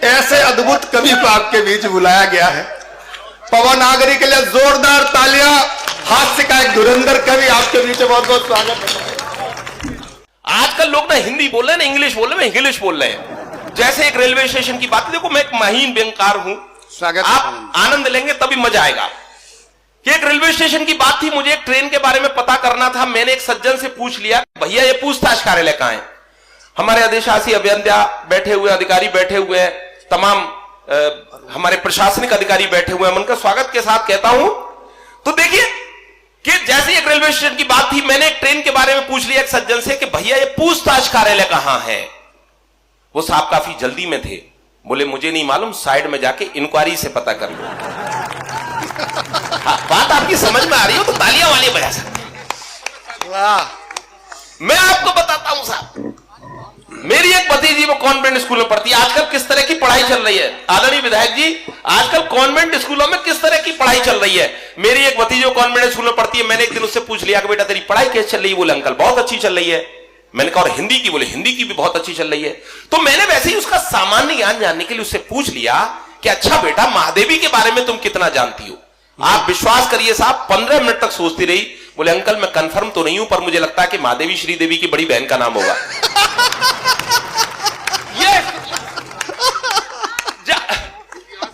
ऐसे अद्भुत कवि को आपके बीच बुलाया गया है। पवन आगरी के लिए जोरदार तालियां। हास्य का एक धुरंधर कवि आपके बीच, बहुत बहुत स्वागत है। आजकल लोग ना हिंदी बोल रहे हैं ना इंग्लिश बोल रहे हैं, इंग्लिश बोल रहे हैं। जैसे एक रेलवे स्टेशन की बात, देखो मैं एक महीन व्यंगकार हूं, स्वागत। आप आनंद लेंगे तभी मजा आएगा। कि एक रेलवे स्टेशन की बात थी, मुझे एक ट्रेन के बारे में पता करना था। मैंने एक सज्जन से पूछ लिया, भैया ये पूछताछ कार्यालय कहां है? हमारे अधिशासी अभियंता बैठे हुए, अधिकारी बैठे हुए हैं, तमाम हमारे प्रशासनिक अधिकारी बैठे हुए हैं। मैं उनका स्वागत के साथ कहता हूं। तो देखिए कि जैसे एक रेलवे स्टेशन की बात थी, मैंने एक ट्रेन के बारे में पूछ लिया एक सज्जन से कि भैया ये पूछताछ कार्यालय कहां है? वो साहब काफी जल्दी में थे, बोले मुझे नहीं मालूम, साइड में जाके इंक्वायरी से पता कर लो। हाँ, बात आपकी समझ में आ रही हो तो तालियां वाली बजा सकते। वाह। मैं आपको बताता हूं साहब, मेरी एक भतीजी वो कॉन्वेंट स्कूल में पढ़ती है। आजकल किस तरह की पढ़ाई चल रही है आदरणीय विधायक जी, आजकल कॉन्वेंट स्कूलों में किस तरह की पढ़ाई चल रही है। मेरी एक भतीजी कॉन्वेंट स्कूल में पढ़ती है। मैंने एक दिन उससे पूछ लिया कि बेटा तेरी पढ़ाई कैसे चल रही है? बोले अंकल बहुत अच्छी चल रही है। मैंने कहा और हिंदी की? बोले हिंदी की भी बहुत अच्छी चल रही है। तो मैंने वैसे ही उसका सामान्य ज्ञान जानने के लिए उससे पूछ लिया कि अच्छा बेटा महादेवी के बारे में तुम कितना जानती हो? आप विश्वास करिए साहब 15 मिनट तक सोचती रही। बोले अंकल मैं कंफर्म तो नहीं हूं, पर मुझे लगता है कि महादेवी श्रीदेवी की बड़ी बहन का नाम होगा।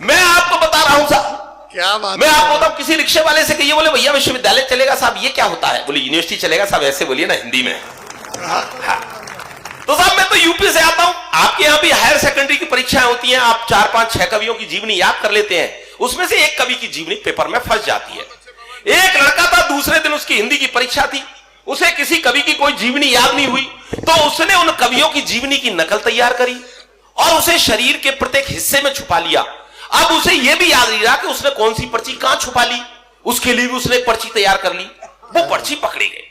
मैं आपको बता रहा हूं साहब, क्या बात। मैं आपको बताऊं, किसी रिक्शे वाले से कहिए, बोले भैया विश्वविद्यालय चलेगा साहब, ये क्या होता है? बोले यूनिवर्सिटी चलेगा साहब, ऐसे बोलिए ना हिंदी में। हाँ। तो साहब मैं तो यूपी से आता हूं, आपके यहां भी हायर सेकेंडरी की परीक्षाएं होती हैं, आप 4, 5, 6 कवियों की जीवनी याद कर लेते हैं, उसमें से एक कवि की जीवनी पेपर में फंस जाती है। एक लड़का था, दूसरे दिन उसकी हिंदी की परीक्षा थी, उसे किसी कवि की कोई जीवनी याद नहीं हुई, तो उसने उन कवियों की जीवनी की नकल तैयार करी और उसे शरीर के प्रत्येक हिस्से में छुपा लिया। अब उसे यह भी याद नहीं रहा कि उसने कौन सी पर्ची कहां छुपा ली। उसके लिए भी उसने एक पर्ची तैयार कर ली, वो पर्ची पकड़ी गई।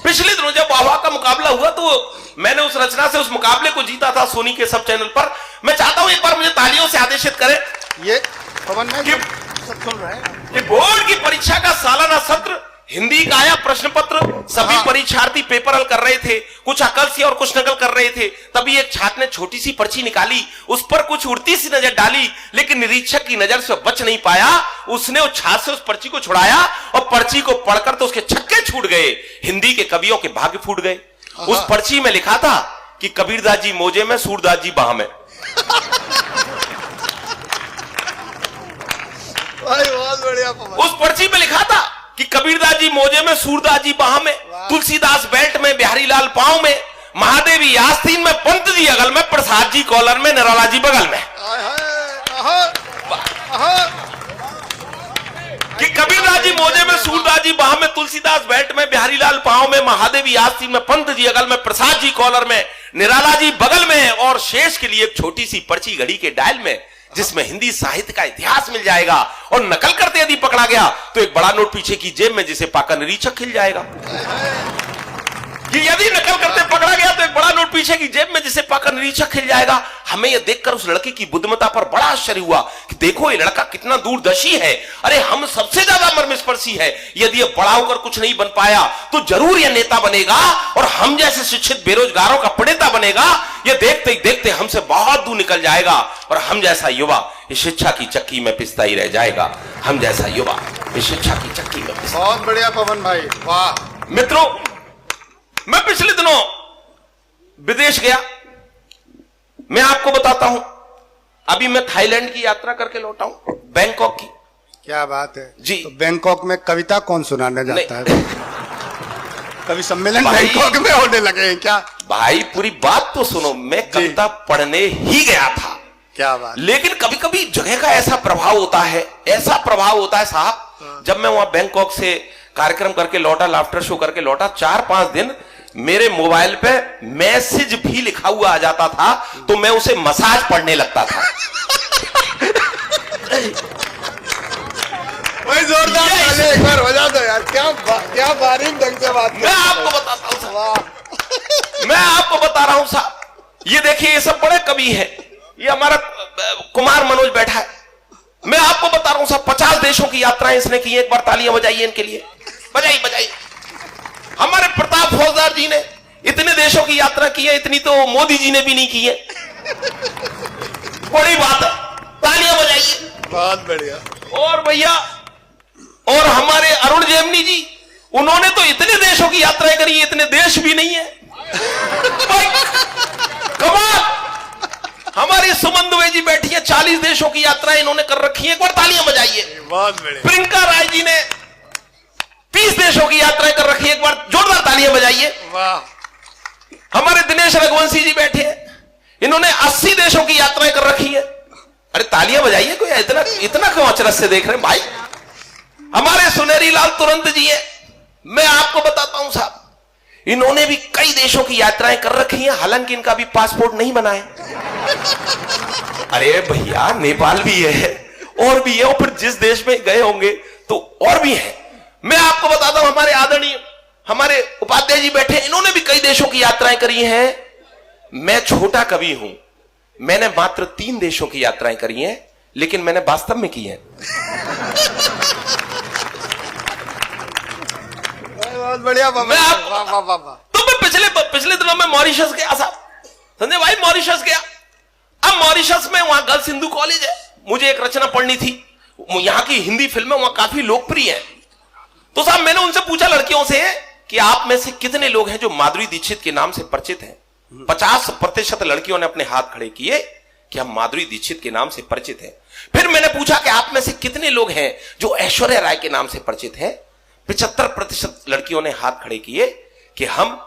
पिछले दिनों जब वाह का मुकाबला हुआ तो मैंने उस रचना से उस मुकाबले को जीता था सोनी के सब चैनल पर। मैं चाहता हूं एक बार मुझे तालियों से आदेशित करें ये पवन भाई सब सुन रहे हैं कि बोर्ड की परीक्षा का सालाना सत्र, हिंदी का आया प्रश्न पत्र, सभी परीक्षार्थी पेपर हल कर रहे थे, कुछ अकल से और कुछ नकल कर रहे थे। तभी एक छात्र ने छोटी सी पर्ची निकाली, उस पर कुछ उड़ती सी नजर डाली, लेकिन निरीक्षक की नजर से बच नहीं पाया। उसने उस छात्र से उस पर्ची को छुड़ाया और पर्ची को पढ़कर तो उसके छक्के छूट गए, हिंदी के कवियों के भाग्य फूट गए। उस पर्ची में लिखा था कि कबीरदास जी मोजे में, सूरदास जी बाह में। बहुत बढ़िया पवन। उस पर्ची में लिखा था कि कबीरदास जी मोजे में, सूरदास जी बाह में, तुलसीदास बेल्ट में, बिहारी लाल पांव में, महादेवी आस्तीन में, पंत जी अगल में, प्रसाद जी कॉलर में, निराला जी बगल में। कि कबीरदास जी मोजे में, सूरदास जी बाह में, तुलसीदास बेल्ट में, बिहारी लाल पांव में, महादेवी आस्तीन में, पंत जी अगल में, प्रसाद जी कॉलर में, निराला जी बगल में, और शेष के लिए एक छोटी सी पर्ची घड़ी के डायल में, जिसमें हिंदी साहित्य का इतिहास मिल जाएगा। और नकल करते यदि पकड़ा गया तो एक बड़ा नोट पीछे की जेब में, जिसे पाकर निरीक्षक खिल जाएगा। कि यदि नकल करते पकड़ा गया तो एक बड़ा नोट पीछे की जेब में, जिसे पाकर निरीक्षक खिल जाएगा। हमें यह देखकर उस लड़के की बुद्धिमत्ता पर बड़ा आश्चर्य हुआ कि देखो ये लड़का कितना दूरदर्शी है। अरे हम सबसे ज्यादा मर्मस्पर्शी है। यदि यह बड़ा होकर कुछ नहीं बन पाया तो जरूर यह नेता बनेगा और हम जैसे शिक्षित बेरोजगारों का प्रणेता बनेगा। यह देखते ही देखते हमसे बहुत दूर निकल जाएगा और हम जैसा युवा इस शिक्षा की चक्की में पिसता ही रह जाएगा। हम जैसा युवा इस शिक्षा की चक्की में पिसता। बहुत बढ़िया पवन भाई, वाह। मित्रों, मैं पिछले दिनों विदेश गया। मैं आपको बताता हूं, अभी मैं थाईलैंड की यात्रा करके लौटा हूं, बैंकॉक की। क्या बात है जी। तो बैंकॉक में कविता कौन सुनाने जाता है? कवि सम्मेलन बैंकॉक में होने लगे हैं क्या? भाई पूरी बात तो सुनो। मैं कविता पढ़ने ही गया था। क्या बात। लेकिन कभी कभी जगह का ऐसा प्रभाव होता है, ऐसा प्रभाव होता है साहब। जब मैं वहां बैंकॉक से कार्यक्रम करके लौटा, लाफ्टर शो करके लौटा, 4-5 दिन मेरे मोबाइल पे मैसेज भी लिखा हुआ आ जाता था, तो मैं उसे मसाज पढ़ने लगता था। भाई जोरदार ताली एक बार हो जा दो यार। क्या बारीक ढंग से बात। मैं आपको बताता हूं साहब, मैं आपको बता रहा हूं साहब, ये देखिए ये सब बड़े कवि हैं। ये हमारा कुमार मनोज बैठा है। मैं आपको बता रहा हूं साहब, 50 देशों की यात्राएं इसने की है। एक बार तालियां बजाइए इनके लिए, बजाइए बजाइए। हमारे प्रताप फौजदार जी ने इतने देशों की यात्रा की है, इतनी तो मोदी जी ने भी नहीं की है। बड़ी बात है, तालियां बजाइए। बहुत बढ़िया। और भैया, और हमारे अरुण जेमनी जी, उन्होंने तो इतने देशों की यात्राएं करी, इतने देश भी नहीं है भाई, कमाल। हमारी सुमन दुबे जी बैठी है, 40 देशों की यात्राएं इन्होंने कर रखी है, एक बार तालियां बजाइए। बहुत बढ़िया। प्रियंका राय जी ने 30 देशों की यात्राएं कर रखी है, एक बार जोरदार तालियां बजाइए। वाह। हमारे दिनेश रघुवंशी जी बैठे हैं, इन्होंने 80 देशों की यात्राएं कर रखी है। अरे तालियां बजाइए, कोई इतना इतना क्यों अचरज से देख रहे हैं भाई। हमारे सुनहरी लाल तुरंत जी है, मैं आपको बताता हूं साहब, इन्होंने भी कई देशों की यात्राएं कर रखी हैं, हालांकि इनका भी पासपोर्ट नहीं बना है। अरे भैया, नेपाल भी है और भी है, और फिर जिस देश में गए होंगे तो और भी है। मैं आपको बताता हूं, हमारे आदरणीय हमारे उपाध्याय जी बैठे, इन्होंने भी कई देशों की यात्राएं करी हैं। मैं छोटा कवि हूं, मैंने मात्र 3 देशों की यात्राएं करी हैं, लेकिन मैंने वास्तव में की है। बहुत बढ़िया। मैं आपको वाह वाह वाह। तो मैं पिछले दिनों में मॉरिशस गया साहब, संजय भाई, मॉरिशस गया। अब मॉरिशस में वहां गर्ल्स हिंदू कॉलेज है, मुझे एक रचना पढ़नी थी, यहां की हिंदी फिल्में वहां काफी लोकप्रिय है। तो साहब मैंने उनसे पूछा लड़कियों से कि आप में से कितने लोग हैं जो माधुरी दीक्षित के नाम से परिचित हैं। 50% लड़कियों ने अपने हाथ खड़े किए कि हम माधुरी दीक्षित के नाम से परिचित हैं। फिर मैंने पूछा कि आप में से कितने लोग हैं जो ऐश्वर्या राय के नाम से परिचित हैं। 75% लड़कियों ने हाथ खड़े किए कि हम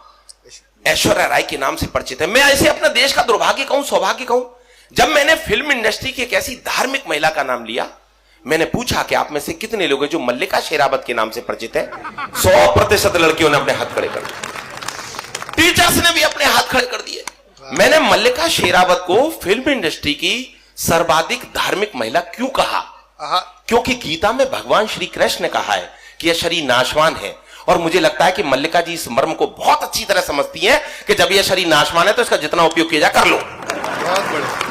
ऐश्वर्या राय के नाम से परिचित हैं। मैं ऐसे अपने देश का दुर्भाग्य कहूं, सौभाग्य कहूं, जब मैंने फिल्म इंडस्ट्री की एक ऐसी धार्मिक महिला का नाम लिया, मैंने पूछा कि आप में से कितने लोग हैं जो मल्लिका शेरावत के नाम से परिचित है। 100% लड़कियों ने अपने हाथ खड़े कर दिए, टीचर्स ने भी अपने हाथ खड़े कर दिए। मैंने मल्लिका शेरावत को फिल्म इंडस्ट्री की सर्वाधिक धार्मिक महिला क्यों कहा? क्योंकि गीता में भगवान श्री कृष्ण ने कहा है कि यह शरीर नाशवान है, और मुझे लगता है कि मल्लिका जी इस मर्म को बहुत अच्छी तरह समझती हैं कि जब यह शरीर नाशवान है तो इसका जितना उपयोग किया जाए कर लो। बहुत बढ़िया।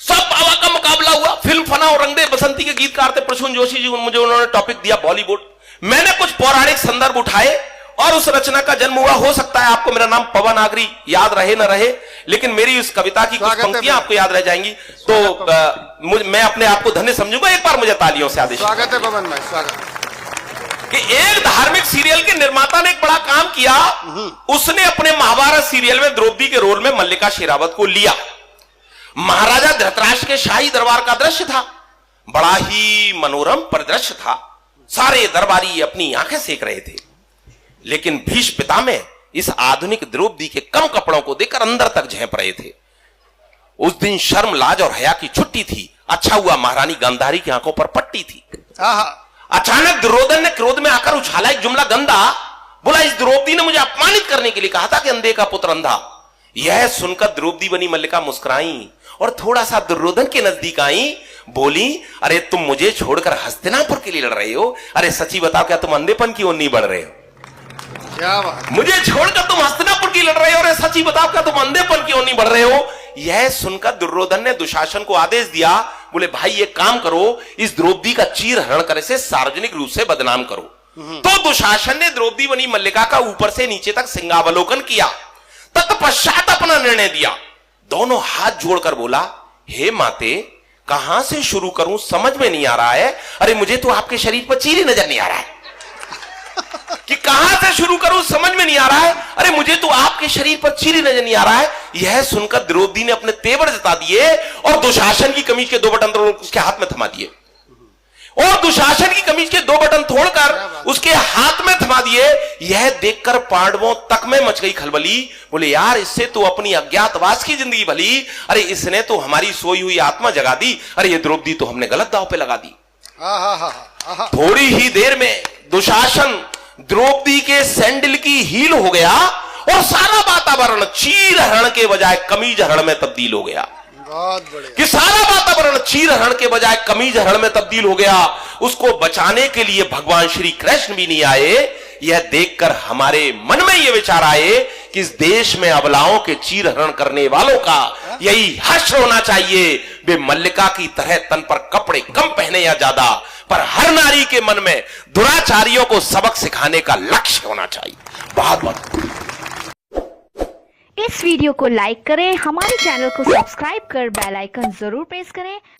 सब पावा का मुकाबला हुआ। फिल्म फना और रंग दे बसंती के गीतकार थे प्रसून जोशी जी, मुझे उन्होंने टॉपिक दिया बॉलीवुड। मैंने कुछ पौराणिक संदर्भ उठाए और उस रचना का जन्म हुआ। हो सकता है आपको मेरा नाम पवन आगरी याद रहे न रहे, लेकिन मेरी उस कविता की कुछ पंक्तियां आपको याद रह जाएंगी, तो मैं अपने आप को धन्य समझूंगा। एक बार मुझे तालियों से आदेश। स्वागत है पवन भाई, स्वागत। कि एक धार्मिक सीरियल के निर्माता ने एक बड़ा काम किया, उसने अपने महाभारत सीरियल में द्रौपदी के रोल में मल्लिका शेरावत को लिया। महाराजा धृतराष्ट्र के शाही दरबार का दृश्य था, बड़ा ही मनोरम परिदृश्य था। सारे दरबारी अपनी आंखें सेक रहे थे, लेकिन भीष्म पितामह इस आधुनिक द्रौपदी के कम कपड़ों को देखकर अंदर तक झेंप रहे थे। उस दिन शर्म, लाज और हया की छुट्टी थी। अच्छा हुआ महारानी गांधारी की आंखों पर पट्टी थी। अचानक दुर्योधन ने क्रोध में आकर उछाला एक जुमला गंदा, बोला इस द्रौपदी ने मुझे अपमानित करने के लिए कहा था कि अंधे का पुत्र अंधा। यह सुनकर द्रौपदी बनी मल्लिका मुस्कुराई और थोड़ा सा दुर्योधन के नजदीक आई, बोली अरे तुम मुझे छोड़कर हस्तिनापुर के लिए लड़ रहे हो? अरे सच्ची बताओ, क्या तुम अंधेपन की ओर नहीं बढ़ रहे हो? क्या बात। मुझे छोड़कर तुम हस्तिनापुर की लड़ रहे हो, अरे सच्ची बताओ, क्या तुम अंधेपन की ओर नहीं बढ़ रहे हो? यह सुनकर दुर्योधन ने दुशासन को आदेश दिया, बोले भाई एक काम करो, इस द्रौपदी का चीर हरण करे से सार्वजनिक रूप से बदनाम करो। तो दुशासन ने द्रौपदी बनी मल्लिका का ऊपर से नीचे तक सिंहावलोकन किया, तत्पश्चात अपना निर्णय दिया। दोनों हाथ जोड़कर बोला, हे माते, कहां से शुरू करूं समझ में नहीं आ रहा है। अरे मुझे तो आपके शरीर पर चीर ही नजर नहीं आ रहा है कि कहां से शुरू करूं समझ में नहीं आ रहा है। अरे मुझे तो आपके शरीर पर चीर ही नजर नहीं आ रहा है। यह सुनकर द्रौपदी ने अपने तेवर जता दिए और दुशासन की कमीज के 2 बटन तोड़ उसके हाथ में थमा दिए, और दुशासन की कमीज के 2 बटन तोड़कर उसके हाथ में थमा दिए। यह देखकर पांडवों तक में मच गई खलबली। बोले यार, इससे तो अपनी अज्ञातवास की जिंदगी भली, अरे इसने तो हमारी सोई हुई आत्मा जगा दी। अरे ये द्रौपदी तो हमने गलत दांव पे लगा दी। थोड़ी ही देर में दुशासन द्रौपदी के सैंडल की हील हो गया और सारा वातावरण चीर हरण के बजाय कमीज हरण में तब्दील हो गया। बहुत बढ़िया। कि सारा वातावरण चीर हरण के बजाय कमीज हरण में तब्दील हो गया। उसको बचाने के लिए भगवान श्री कृष्ण भी नहीं आए। यह देखकर हमारे मन में यह विचार आए कि इस देश में अबलाओं के चीर हरण करने वालों का यही हश्र होना चाहिए। वे मल्लिका की तरह तन पर कपड़े कम पहने या ज्यादा, पर हर नारी के मन में दुराचारियों को सबक सिखाने का लक्ष्य होना चाहिए। बहुत बहुत इस वीडियो को लाइक करें, हमारे चैनल को सब्सक्राइब कर बेल आइकन जरूर प्रेस करें